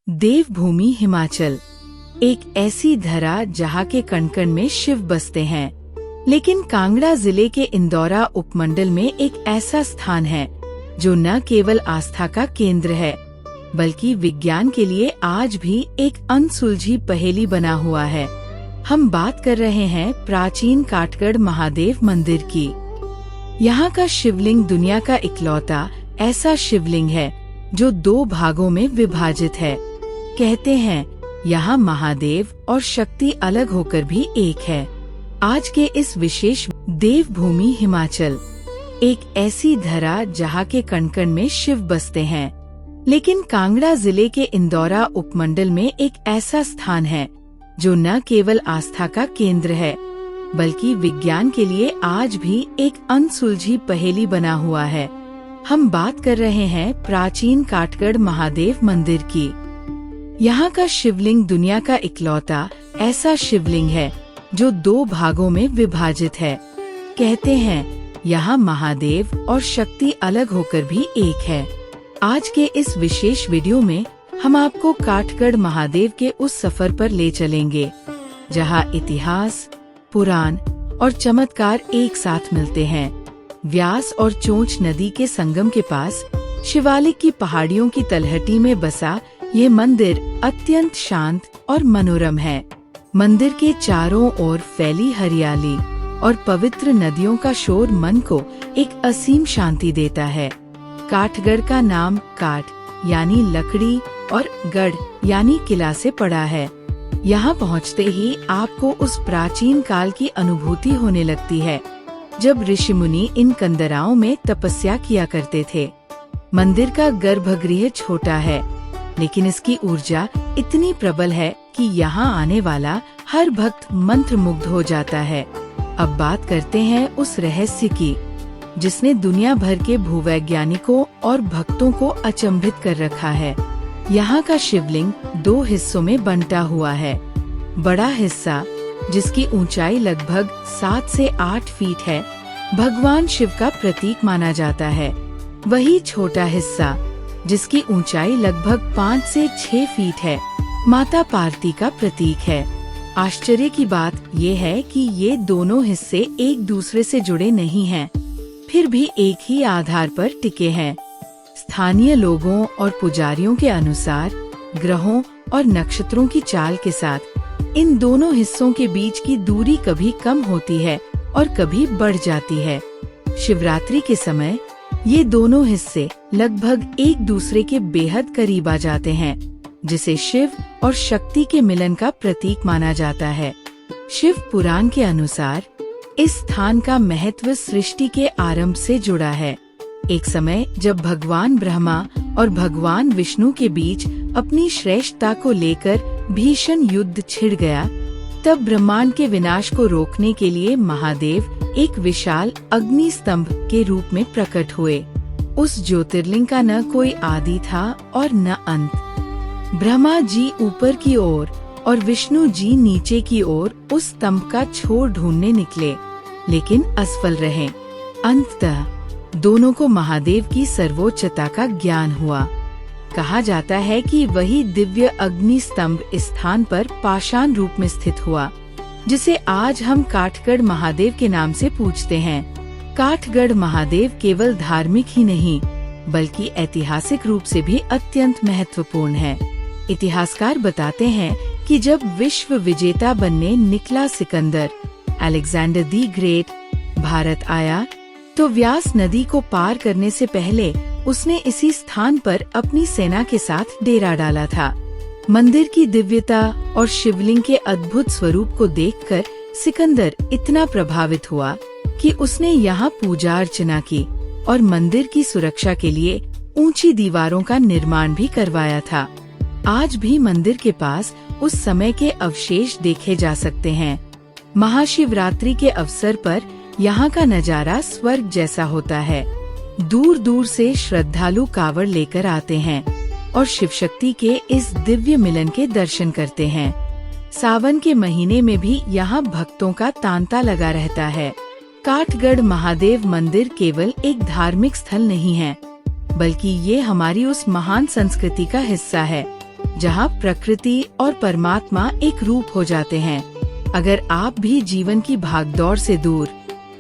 देवभूमि हिमाचल एक ऐसी धरा जहाँ के कण कण में शिव बसते हैं। लेकिन कांगड़ा जिले के इंदौरा उपमंडल में एक ऐसा स्थान है जो न केवल आस्था का केंद्र है बल्कि विज्ञान के लिए आज भी एक अनसुलझी पहेली बना हुआ है। हम बात कर रहे हैं प्राचीन काठगढ़ महादेव मंदिर की। यहाँ का शिवलिंग दुनिया का इकलौता ऐसा शिवलिंग है जो 2 भागों में विभाजित है। कहते हैं यहाँ महादेव और शक्ति अलग होकर भी एक है। आज के इस विशेष देवभूमि हिमाचल एक ऐसी धरा जहाँ के कण कण में शिव बसते हैं। लेकिन कांगड़ा जिले के इंदौरा उपमंडल में एक ऐसा स्थान है जो न केवल आस्था का केंद्र है बल्कि विज्ञान के लिए आज भी एक अनसुलझी पहेली बना हुआ है। हम बात कर रहे हैं प्राचीन काठगढ़ महादेव मंदिर की। यहाँ का शिवलिंग दुनिया का इकलौता ऐसा शिवलिंग है जो 2 भागों में विभाजित है। कहते हैं यहाँ महादेव और शक्ति अलग होकर भी एक है। आज के इस विशेष वीडियो में हम आपको काठगढ़ महादेव के उस सफर पर ले चलेंगे जहाँ इतिहास, पुराण और चमत्कार एक साथ मिलते हैं। व्यास और चोंच नदी के संगम के पास शिवालिक की पहाड़ियों की तलहटी में बसा ये मंदिर अत्यंत शांत और मनोरम है। मंदिर के चारों ओर फैली हरियाली और पवित्र नदियों का शोर मन को एक असीम शांति देता है। काठगढ़ का नाम काठ यानी लकड़ी और गढ़ यानी किला से पड़ा है। यहाँ पहुँचते ही आपको उस प्राचीन काल की अनुभूति होने लगती है जब ऋषि मुनि इन कंदराओं में तपस्या किया करते थे। मंदिर का गर्भगृह छोटा है लेकिन इसकी ऊर्जा इतनी प्रबल है कि यहाँ आने वाला हर भक्त मंत्रमुग्ध हो जाता है। अब बात करते हैं उस रहस्य की जिसने दुनिया भर के भूवैज्ञानिकों और भक्तों को अचंभित कर रखा है। यहाँ का शिवलिंग 2 हिस्सों में बंटा हुआ है। बड़ा हिस्सा जिसकी ऊंचाई लगभग 7 से 8 फीट है भगवान शिव का प्रतीक माना जाता है। वही छोटा हिस्सा जिसकी ऊंचाई लगभग 5 से 6 फीट है माता पार्वती का प्रतीक है। आश्चर्य की बात ये है कि ये दोनों हिस्से एक दूसरे से जुड़े नहीं हैं, फिर भी एक ही आधार पर टिके हैं। स्थानीय लोगों और पुजारियों के अनुसार ग्रहों और नक्षत्रों की चाल के साथ इन दोनों हिस्सों के बीच की दूरी कभी कम होती है और कभी बढ़ जाती है। शिवरात्रि के समय ये दोनों हिस्से लगभग एक दूसरे के बेहद करीब आ जाते हैं जिसे शिव और शक्ति के मिलन का प्रतीक माना जाता है। शिव पुराण के अनुसार इस स्थान का महत्व सृष्टि के आरंभ से जुड़ा है। एक समय जब भगवान ब्रह्मा और भगवान विष्णु के बीच अपनी श्रेष्ठता को लेकर भीषण युद्ध छिड़ गया, तब ब्रह्मांड के विनाश को रोकने के लिए महादेव एक विशाल अग्नि स्तंभ के रूप में प्रकट हुए। उस ज्योतिर्लिंग का न कोई आदि था और न अंत। ब्रह्मा जी ऊपर की ओर और विष्णु जी नीचे की ओर उस स्तंभ का छोर ढूंढने निकले, लेकिन असफल रहे। अंततः दोनों को महादेव की सर्वोच्चता का ज्ञान हुआ। कहा जाता है कि वही दिव्य अग्नि स्तंभ इस स्थान पर पाषाण रूप में स्थित हुआ, जिसे आज हम काठगढ़ महादेव के नाम से पूजते हैं। काठगढ़ महादेव केवल धार्मिक ही नहीं बल्कि ऐतिहासिक रूप से भी अत्यंत महत्वपूर्ण है। इतिहासकार बताते हैं कि जब विश्व विजेता बनने निकला Sikandar Alexander the great Bharat आया तो व्यास नदी को पार करने से पहले उसने इसी स्थान पर अपनी सेना के साथ डेरा डाला था। मंदिर की दिव्यता और शिवलिंग के अद्भुत स्वरूप को देखकर सिकंदर इतना प्रभावित हुआ कि उसने यहाँ पूजा अर्चना की और मंदिर की सुरक्षा के लिए ऊंची दीवारों का निर्माण भी करवाया था। आज भी मंदिर के पास उस समय के अवशेष देखे जा सकते हैं। महाशिवरात्रि के अवसर पर यहाँ का नजारा स्वर्ग जैसा होता है। दूर दूर से श्रद्धालु कावड़ लेकर आते हैं और शिव शक्ति के इस दिव्य मिलन के दर्शन करते हैं। सावन के महीने में भी यहाँ भक्तों का तांता लगा रहता है। काठगढ़ महादेव मंदिर केवल एक धार्मिक स्थल नहीं है बल्कि ये हमारी उस महान संस्कृति का हिस्सा है जहाँ प्रकृति और परमात्मा एक रूप हो जाते हैं। अगर आप भी जीवन की भागदौड़ से दूर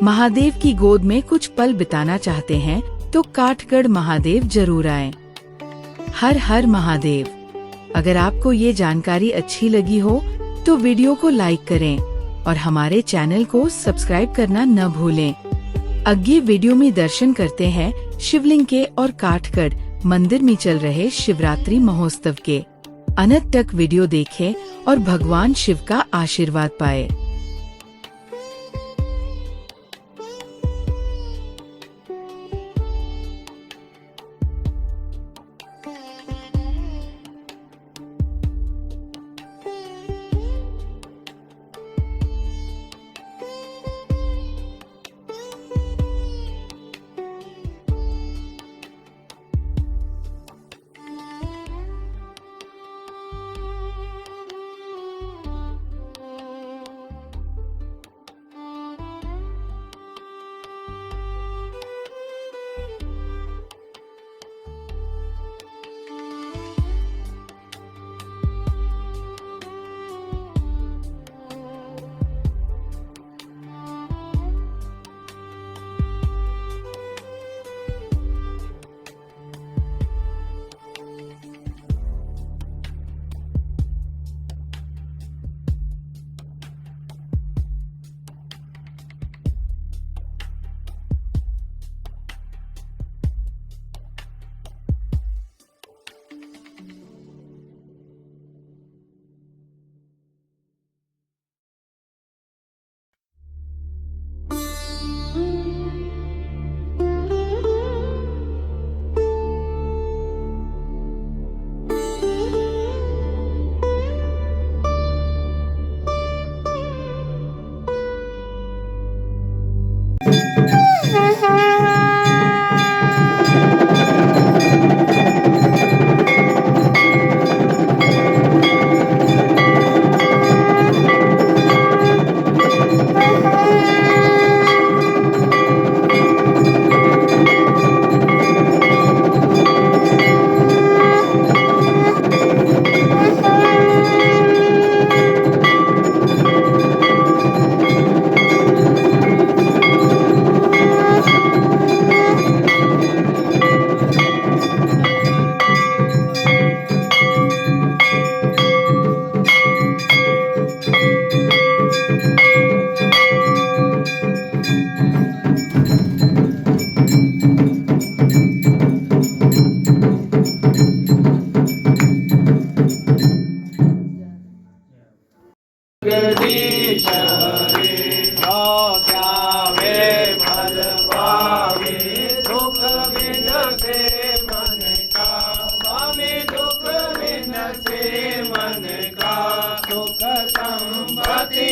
महादेव की गोद में कुछ पल बिताना चाहते हैं तो काठगढ़ महादेव जरूर आएं। हर हर महादेव। अगर आपको ये जानकारी अच्छी लगी हो तो वीडियो को लाइक करें और हमारे चैनल को सब्सक्राइब करना न भूलें। अगले वीडियो में दर्शन करते हैं शिवलिंग के और काठगढ़ मंदिर में चल रहे शिवरात्रि महोत्सव के। अंत तक वीडियो देखें और भगवान शिव का आशीर्वाद पाए। जगदीश हरे वे फल पावे दुख विनसे मन का स्वामी दुख विनसे मन का सुख संपत्ति